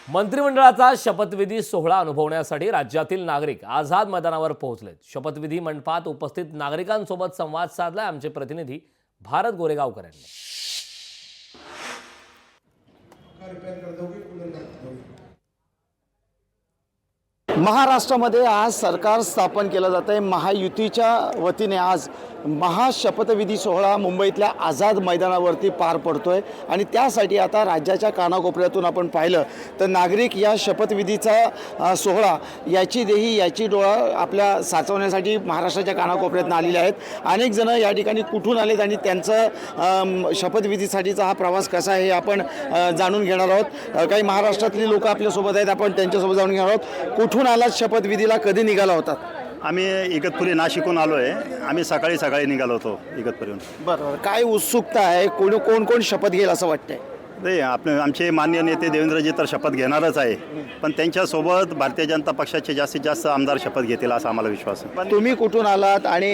मंत्रिमंडळाचा शपथविधी सोहळा अनुभवण्यासाठी राज्यातील नागरिक आझाद मैदानावर पोहोचलेत। शपथविधी मंडपात उपस्थित नागरिकांसोबत संवाद साधलाय आमचे प्रतिनिधी भारत गोरेगावकर यांनी। महाराष्ट्रामध्ये आज सरकार स्थापन केलं जात आहे। महायुतीच्या वतीने आज महाशपथविधी सोहळा मुंबईतल्या आझाद मैदानावरती पार पडतोय आणि त्यासाठी आता राज्याच्या कानाकोपऱ्यातून आपण पाहिलं तर नागरिक या शपथविधीचा सोहळा याची देही याची डोळा आपल्या साचवण्यासाठी महाराष्ट्राच्या कानाकोपऱ्यातून आलेले आहेत। अनेक जण या ठिकाणी कुठून आलेत आणि त्यांचं शपथविधीसाठीचा हा प्रवास कसा आहे हे आपण जाणून घेणार आहोत। काही महाराष्ट्रातली लोक आपल्यासोबत आहेत, आपण त्यांच्यासोबत जाणून घेणार आहोत। कुठून आलात शपथविधीला, कधी निघाला होतात? आम्ही इगतपुरी नाशिकहून आलो आहे। आम्ही सकाळी निघालो होतो इगतपुरीहून। बरोबर, काय उत्सुकता आहे? कोण शपथ घेईल असं वाटतंय? नाही, आमचे माननीय नेते देवेंद्रजी तर शपथ घेणारच आहे, पण त्यांच्यासोबत भारतीय जनता पक्षाचे जास्तीत जास्त आमदार शपथ घेतील असा आम्हाला विश्वास आहे। पण तुम्ही कुठून आलात आणि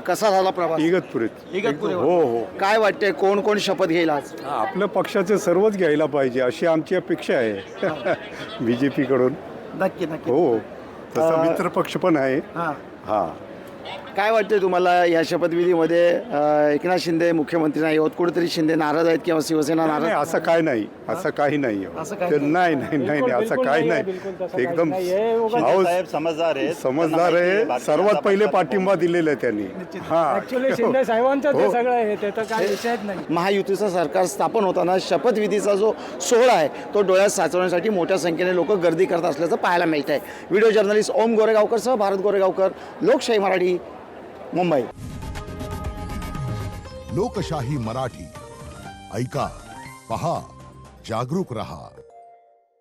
कसा झाला प्रवास? इगतपुरीत हो, काय वाटतंय कोण शपथ घेईल आज? आपल्या पक्षाचे सर्वच घ्यायला पाहिजे अशी आमची अपेक्षा आहे बीजेपी कडून। नक्की हो, तसा मित्र पक्ष पण आहे। हा, काय वाटतंय तुम्हाला या शपथविधीमध्ये? एकनाथ शिंदे मुख्यमंत्री नाही होत, कुठेतरी शिंदे नाराज आहेत किंवा शिवसेना नाराज? नाही, असं काय नाही, असं काही नाही। नाही, असं काही नाही। एकदम साहेब समजदार आहे, सर्वात पहिले पाठिंबा दिलेला आहे त्यांनी। हा, शिंदे साहेबांचं ते सगळं आहे, ते तर काही विषयच नाही। महायुतीचं सरकार स्थापन होताना शपथविधीचा जो सोहळा आहे तो डोळ्यात साचवण्यासाठी मोठ्या संख्येने लोक गर्दी करत असल्याचं पाहायला मिळत आहे। व्हिडिओ जर्नलिस्ट ओम गोरेगावकरसह भारत गोरेगावकर, लोकशाही मराठी, मुंबई। लोकशाही मराठी, ऐका, पहा, जागरूक रहा।